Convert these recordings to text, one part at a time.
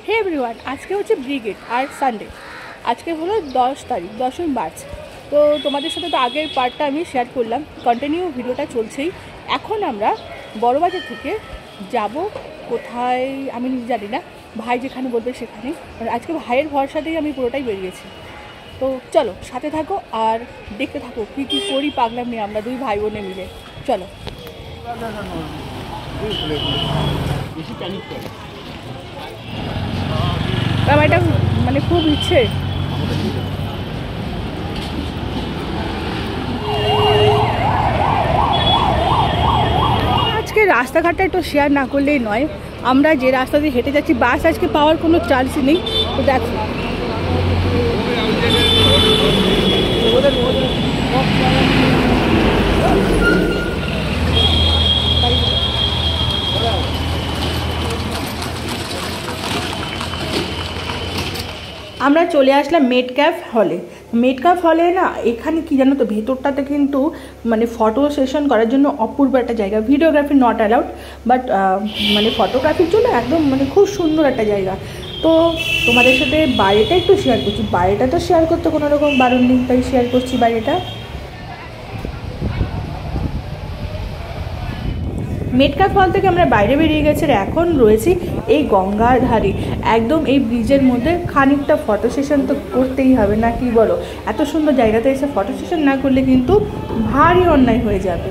হে everyone, আজকে হচ্ছে brigade আর Sunday. আজকে হলো 10 তারিখ, 10ই মার্চ। তো তোমাদের সাথে তো আগের পার্টটা আমি শেয়ার করলাম, কন্টিনিউ ভিডিওটা চলছেই। এখন আমরা বড়বাজার থেকে যাব কোথায় আমি নিজে জানি না, ভাই যেখানে বলবে সেখানে। আজকে ভাইয়ের ভরসাতেই আমি পুরোটাই বেরিয়েছি। তো চলো সাথে থাকো আর দেখতে থাকো কী কী করি পাগলাম নিয়ে আমরা দুই ভাই বোনে মিলে। চলো। আমার এটা মানে খুব ইচ্ছে, আজকে রাস্তাঘাটটা একটু শেয়ার না করলেই নয়। আমরা যে রাস্তা দিয়ে হেঁটে যাচ্ছি, বাস আজকে পাওয়ার কোনো চান্সই নেই। তো দেখো আমরা চলে আসলাম মেডক্যাফ হলে। মেডক্যাফ হলে না, এখানে কি জানো তো, ভেতরটাতে কিন্তু মানে ফটো সেশন করার জন্য অপূর্ব একটা জায়গা। ভিডিওগ্রাফি নট অ্যালাউড, বাট মানে ফটোগ্রাফির জন্য একদম মানে খুব সুন্দর একটা জায়গা। তো তোমাদের সাথে বাইরেটা একটু শেয়ার করছি। বাইরেটা তো শেয়ার করতে কোনো রকম বারণ নেই, তাই শেয়ার করছি বাইরেটা। মেডক্যাফ হল থেকে আমরা বাইরে বেরিয়ে গেছি আর এখন রয়েছি এই গঙ্গার ধারে, একদম এই ব্রিজের মধ্যে। খানিকটা ফটো সেশন তো করতেই হবে, না কি বলো? এত সুন্দর জায়গাতে এসে ফটো সেশন না করলে কিন্তু ভারী অন্যায় হয়ে যাবে।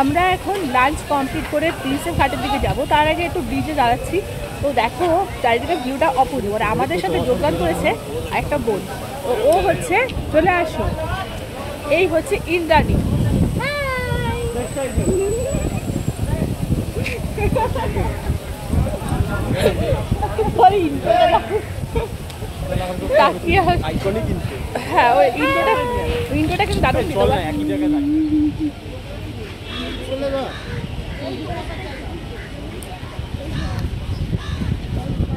আমরা এখন লাঞ্চ কমপ্লিট করে প্রিন্সেপ ঘাটের দিকে যাব। তার আগে একটু ব্রিজে দাঁড়াচ্ছি। তো দেখো চারিদিকে ভিউটা অপূর্ব। আর আমাদের সাথে যোগদান করেছে একটা বোন, ও হচ্ছে, চলে আসো, এই হচ্ছে ইন্দ্রাণী। হ্যাঁ, ওই ইন্ডোটা কিন্তু দারুণ।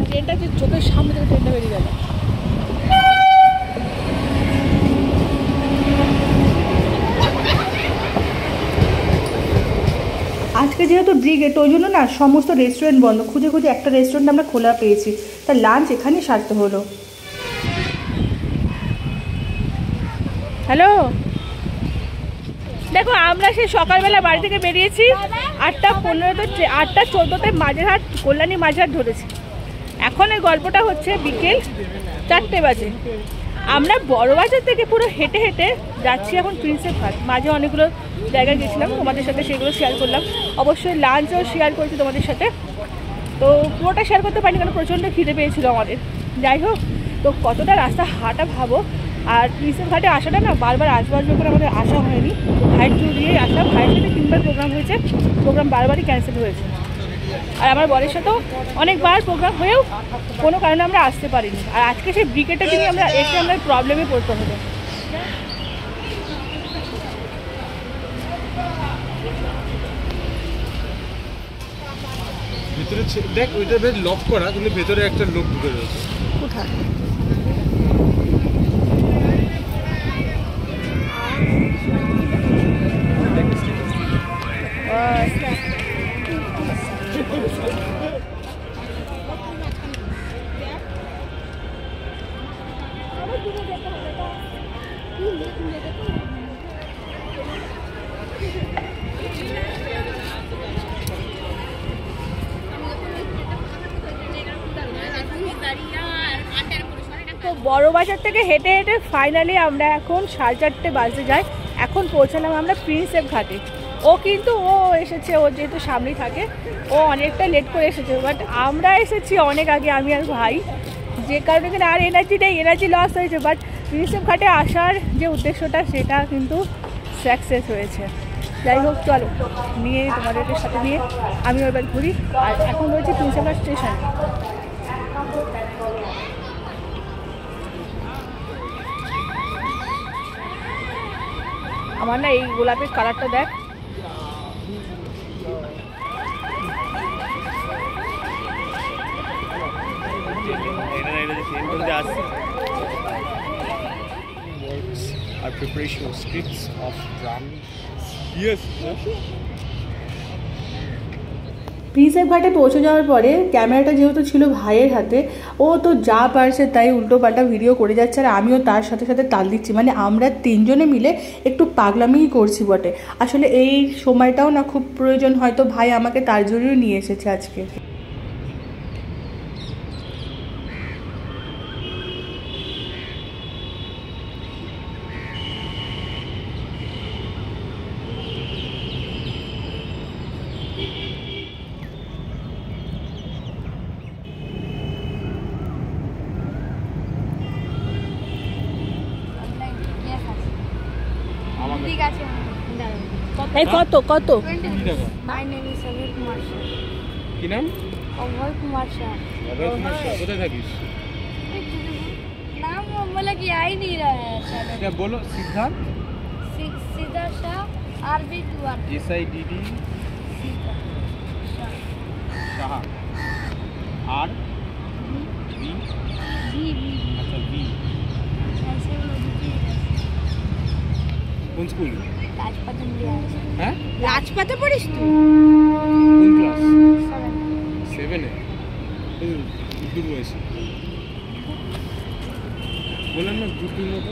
ট্রেনটা যে চোখের সামনে থেকে ট্রেনটা বেরিয়ে গেল। আজকে যেহেতু ব্রিগেড, ওই জন্য না সমস্ত রেস্টুরেন্ট বন্ধ। খুঁজে খুঁজে একটা রেস্টুরেন্ট আমরা খোলা পেয়েছি, তা লাঞ্চ এখানেই সারতে হলো। হ্যালো, দেখো আমরা সেই সকালবেলা বাড়ি থেকে বেরিয়েছি 8টা 15-তে, 8টা 14-তে মাঝেরহাট, কল্যাণী মাঝেরহাট ধরেছি। এখন এই গল্পটা হচ্ছে বিকেল 4টে বাজে। আমরা বড়বাজার থেকে পুরো হেঁটে হেঁটে যাচ্ছি এখন প্রিন্সেপ ঘাট। মাঝে অনেকগুলো জায়গায় গেছিলাম, তোমাদের সাথে সেগুলো শেয়ার করলাম। অবশ্যই লাঞ্চও শেয়ার করেছি তোমাদের সাথে। তো পুরোটা শেয়ার করতে পারিনি কারণ প্রচণ্ড খিদে পেয়েছিল আমাদের। যাই হোক, তো কতটা রাস্তা হাঁটা ভাবো। আর প্রিন্সেপ ঘাটে আসাটা না বারবার আসবার যখন আমাদের আসা হয়নি, ভাইয়ের থ্রু দিয়েই আসা। ভাইয়ের সাথে 3বার প্রোগ্রাম হয়েছে, প্রোগ্রাম বারবারই ক্যান্সেল হয়েছে। আর আমার বরের সাথেও অনেকবার প্রোগ্রাম হয়েও কোনো কারণে আমরা আসতে পারিনি। আর আজকে সেই ব্রিকেটটা নিয়ে আমরা এসে আমরা প্রবলেমে পড়তে হলো। ভিতরে দেখ, ওইটা বেশ লক করা, কিন্তু ভেতরে একটা লোক ঢুকে রয়েছে। কোথায়? তো বড়বাজার থেকে হেঁটে হেঁটে ফাইনালি আমরা এখন 4:30 বাজতে যাই। এখন পৌঁছালাম আমরা প্রিন্সেপ ঘাটে। ও কিন্তু এসেছে, ও যেহেতু সামনেই থাকে, ও অনেকটা লেট করে এসেছে। বাট আমরা এসেছি অনেক আগে, আমি আর ভাই, যে কারণে কিন্তু আর এনার্জি নেই, এনার্জি লস হয়েছে। বাট প্রিন্সেপ ঘাটে আসার যে উদ্দেশ্যটা সেটা কিন্তু সাকসেস হয়েছে। যাই হোক, চলো নিয়ে তোমাদেরকে সাথে নিয়ে আমি এবার ঘুরি। আর এখন রয়েছে প্রিন্সেপ ঘাট স্টেশন। আমার না এই গোলাপের কালারটা দেখ, our preparation of scripts of drum. Yes. Prinsep ঘাটে পৌঁছে যাওয়ার পরে ক্যামেরাটা যেহেতু ছিল ভাইয়ের হাতে, ও তো যা পারছে তাই উল্টো পাল্টা ভিডিও করে যাচ্ছে, আর আমিও তার সাথে সাথে তাল দিচ্ছি। মানে আমরা তিনজনে মিলে একটু পাগলামিই করছি বটে। আসলে এই সময়টাও না খুব প্রয়োজন, হয়তো ভাই আমাকে তার জন্যই নিয়ে এসেছে আজকে। এই কত কত? My name is Abhay Kumar Shah. কি নাম? Abhay Kumar Shah. অভয় কুমার শাহ। কোথায় থাকিস? नाम बोला कि आ ही नहीं रहा है चैनल। क्या बोलो? सिद्धार्थ सीधा Shah RB2R SIDD Shah R B अच्छा B ऐसे लोग কোন স্কুল? राजपथ इंडिया হ্যাঁ রাজপাতে পড়িস তুই? কোন ক্লাস? 7 7 এ দূর বয়সে বলেন না দুটোর মতো।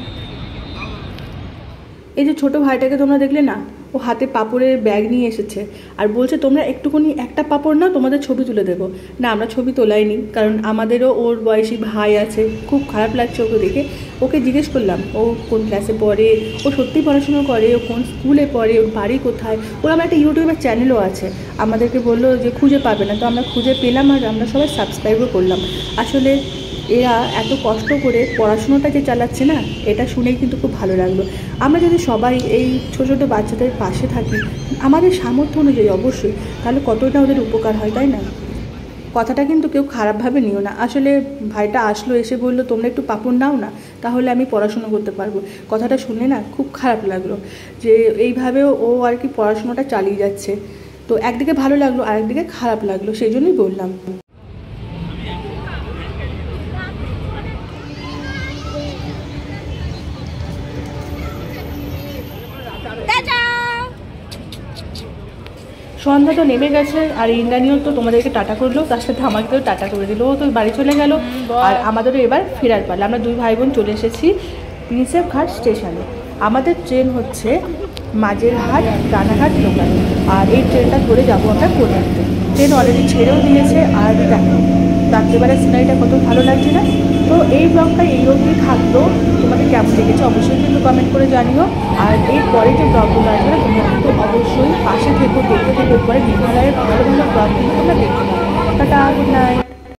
এই যে ছোট ভাইটাকে তোমরা দেখলে না, ও হাতে পাপড়ের ব্যাগ নিয়ে এসেছে আর বলছে তোমরা একটুখানি একটা পাপড় না, তোমাদের ছবি তুলে দেবো। না, আমরা ছবি তোলাইনি, কারণ আমাদেরও ওর বয়সী ভাই আছে, খুব খারাপ লাগছে ওকে দেখে। ওকে জিজ্ঞেস করলাম ও কোন ক্লাসে পড়ে, ও সত্যিই পড়াশোনা করে, ও কোন স্কুলে পড়ে, ওর বাড়ি কোথায়। ওর আমার একটা ইউটিউবের চ্যানেলও আছে। আমাদেরকে বললো যে খুঁজে পাবে না, তো আমরা খুঁজে পেলাম আর আমরা সবাই সাবস্ক্রাইবও করলাম। আসলে এরা এত কষ্ট করে পড়াশোনাটা যে চালাচ্ছে না, এটা শুনেই কিন্তু খুব ভালো লাগলো। আমরা যদি সবাই এই ছোটো ছোটো বাচ্চাদের পাশে থাকি আমাদের সামর্থ্য অনুযায়ী অবশ্যই, তাহলে কতটা ওদের উপকার হয়, তাই না? কথাটা কিন্তু কেউ খারাপভাবে নিও না। আসলে ভাইটা আসলো, এসে বললো তোমরা একটু পাপড় নাও না, তাহলে আমি পড়াশোনা করতে পারবো। কথাটা শুনে না খুব খারাপ লাগলো যে এইভাবেও ও আর কি পড়াশোনাটা চালিয়ে যাচ্ছে। তো একদিকে ভালো লাগলো আর একদিকে খারাপ লাগলো, সেই জন্যই বললাম। সন্ধ্যা তো নেমে গেছে আর ইন্দ্রাণীও তো তোমাদেরকে টাটা করলো, তার সাথে আমাকেও টাটা করে দিল। ও তো বাড়ি চলে গেল আর আমাদেরও এবার ফেরার পালা। আমরা দুই ভাই বোন চলে এসেছি প্রিন্সেপ ঘাট স্টেশনে। আমাদের ট্রেন হচ্ছে মাঝেরহাট রানাঘাট লোকাল, আর এই ট্রেনটা ধরে যাবো আমরা কলকাতাতে। ট্রেন অলরেডি ছেড়েও দিয়েছে। আর দেখো রাত্রিবেলার সিনারিটা কত ভালো লাগছে না? তো এই ব্লগটা এই অবধি থাকলো। তোমাদের কেমন লেগেছে অবশ্যই কিন্তু কমেন্ট করে জানিও। আর এরপরে যে ব্লগগুলো আসবে তোমরা কিন্তু অবশ্যই পাশে থেকো, দেখতে থেকো। পরে মেঘালয়ের ভালো ভালো ব্লগ কিন্তু তোমরা দেখতে পাবো। Tata, good night.